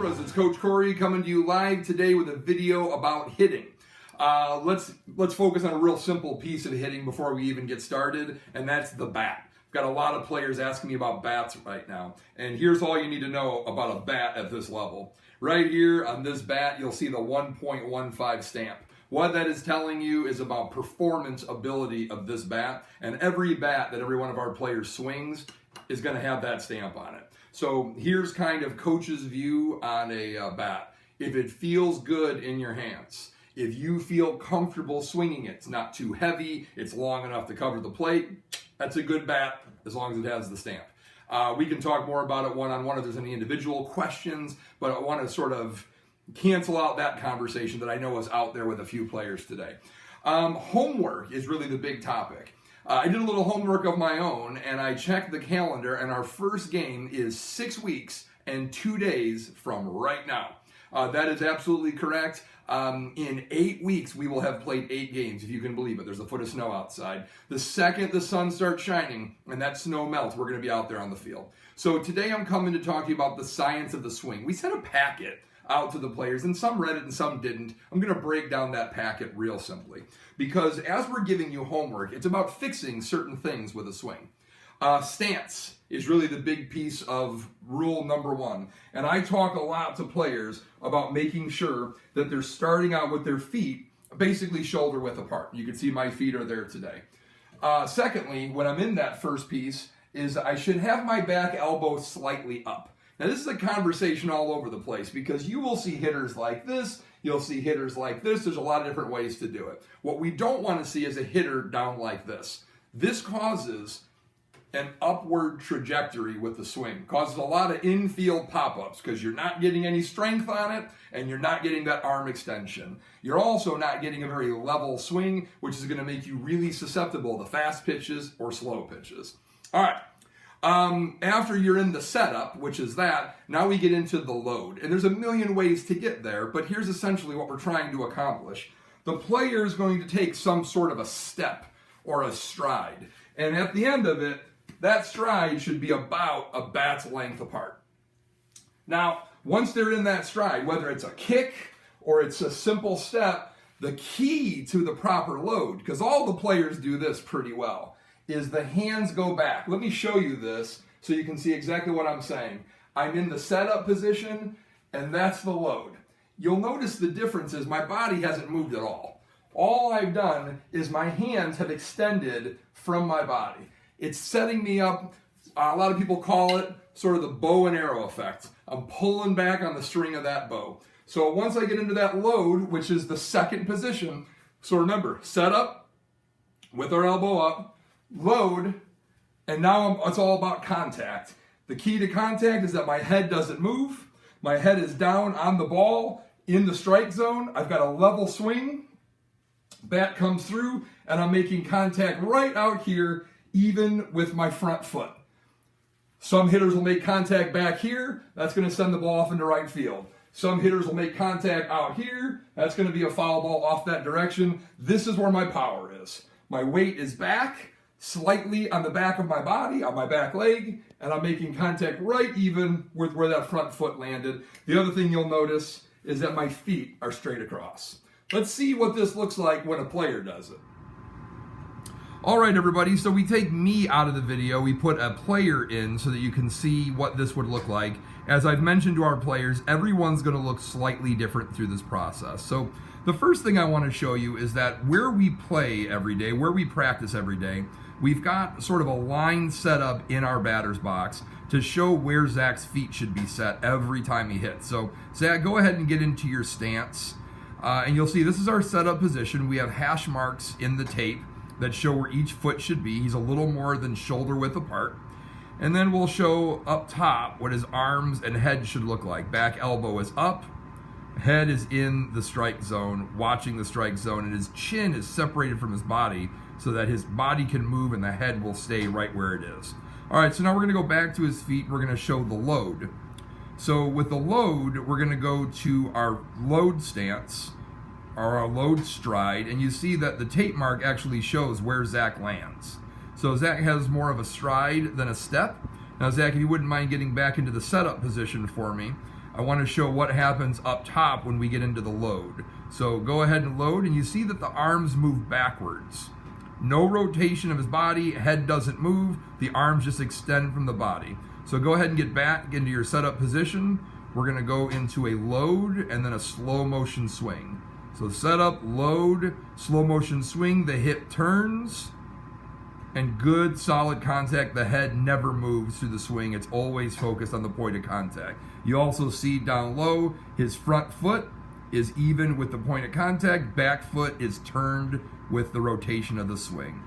Cobras, it's Coach Corey coming to you live today with a video about hitting. Let's focus on a real simple piece of hitting before we even get started, and that's the bat. I've got a lot of players asking me about bats right now, and here's all you need to know about a bat at this level. Right here on this bat, you'll see the 1.15 stamp. What that is telling you is about performance ability of this bat, and every bat that every one of our players swings is going to have that stamp on it. So here's kind of coach's view on a bat. If it feels good in your hands, if you feel comfortable swinging it, it's not too heavy, it's long enough to cover the plate, that's a good bat as long as it has the stamp. We can talk more about it one-on-one if there's any individual questions, but I want to sort of cancel out that conversation that I know is out there with a few players today. Homework is really the big topic. I did a little homework of my own, and I checked the calendar, and our first game is 6 weeks and 2 days from right now. That is absolutely correct. In 8 weeks, we will have played 8 games, if you can believe it. There's a foot of snow outside. The second the sun starts shining and that snow melts, we're going to be out there on the field. So today I'm coming to talk to you about the science of the swing. We sent a packet out to the players, and some read it and some didn't. I'm going to break down that packet real simply, because as we're giving you homework, it's about fixing certain things with a swing. Stance is really the big piece of rule number one, and I talk a lot to players about making sure that they're starting out with their feet basically shoulder width apart. You can see my feet are there today. Secondly, when I'm in that first piece, is I should have my back elbow slightly up. Now, this is a conversation all over the place, because you will see hitters like this, you'll see hitters like this. There's a lot of different ways to do it. What we don't want to see is a hitter down like this. This causes an upward trajectory with the swing. Causes a lot of infield pop-ups because you're not getting any strength on it, and you're not getting that arm extension. You're also not getting a very level swing, which is going to make you really susceptible to fast pitches or slow pitches. All right. After you're in the setup, which is that, now we get into the load. And there's a million ways to get there, but here's essentially what we're trying to accomplish. The player is going to take some sort of a step or a stride. And at the end of it, that stride should be about a bat's length apart. Now, once they're in that stride, whether it's a kick or it's a simple step, the key to the proper load, because all the players do this pretty well, is the hands go back. Let me show you this so you can see exactly what I'm saying. I'm in the setup position, and that's the load. You'll notice the difference is my body hasn't moved at all. All I've done is my hands have extended from my body. It's setting me up. A lot of people call it sort of the bow and arrow effect. I'm pulling back on the string of that bow. So once I get into that load, which is the second position, so remember, set up with our elbow up, load, and now it's all about contact. The key to contact is that my head doesn't move. My head is down on the ball in the strike zone. I've got a level swing. Bat comes through, and I'm making contact right out here, even with my front foot. Some hitters will make contact back here. That's going to send the ball off into right field. Some hitters will make contact out here. That's going to be a foul ball off that direction. This is where my power is. My weight is back, slightly on the back of my body, on my back leg, and I'm making contact right even with where that front foot landed. The other thing you'll notice is that my feet are straight across. Let's see what this looks like when a player does it. All right, everybody, so we take me out of the video. We put a player in so that you can see what this would look like. As I've mentioned to our players, everyone's going to look slightly different through this process. So the first thing I want to show you is that where we play every day, where we practice every day, we've got sort of a line set up in our batter's box to show where Zach's feet should be set every time he hits. So Zach, go ahead and get into your stance. And you'll see this is our setup position. We have hash marks in the tape that show where each foot should be. He's a little more than shoulder width apart. And then we'll show up top what his arms and head should look like. Back elbow is up, head is in the strike zone, watching the strike zone, and his chin is separated from his body so that his body can move and the head will stay right where it is. All right, so now we're gonna go back to his feet. We're gonna show the load. So with the load, we're gonna go to our load stance, or our load stride, and you see that the tape mark actually shows where Zach lands. So Zach has more of a stride than a step. Now Zach, if you wouldn't mind getting back into the setup position for me, I want to show what happens up top when we get into the load. So go ahead and load, and you see that the arms move backwards. No rotation of his body, head doesn't move, the arms just extend from the body. So go ahead and get back into your setup position. We're gonna go into a load and then a slow motion swing. So setup, load, slow motion swing, the hip turns, and good solid contact. The head never moves through the swing. It's always focused on the point of contact. You also see down low, his front foot is even with the point of contact, back foot is turned with the rotation of the swing.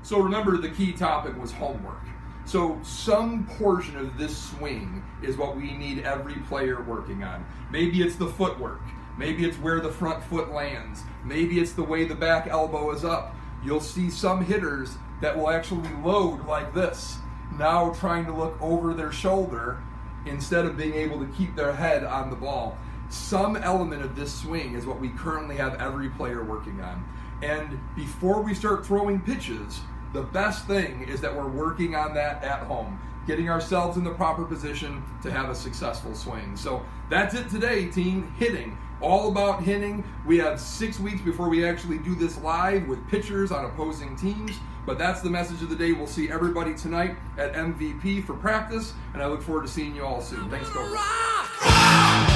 So remember, the key topic was homework. So some portion of this swing is what we need every player working on. Maybe it's the footwork. Maybe it's where the front foot lands. Maybe it's the way the back elbow is up. You'll see some hitters that will actually load like this, now trying to look over their shoulder instead of being able to keep their head on the ball. Some element of this swing is what we currently have every player working on. And before we start throwing pitches, the best thing is that we're working on that at home, getting ourselves in the proper position to have a successful swing. So that's it today, team. Hitting. All about hitting. We have 6 weeks before we actually do this live with pitchers on opposing teams. But that's the message of the day. We'll see everybody tonight at MVP for practice, and I look forward to seeing you all soon. Thanks, Coach.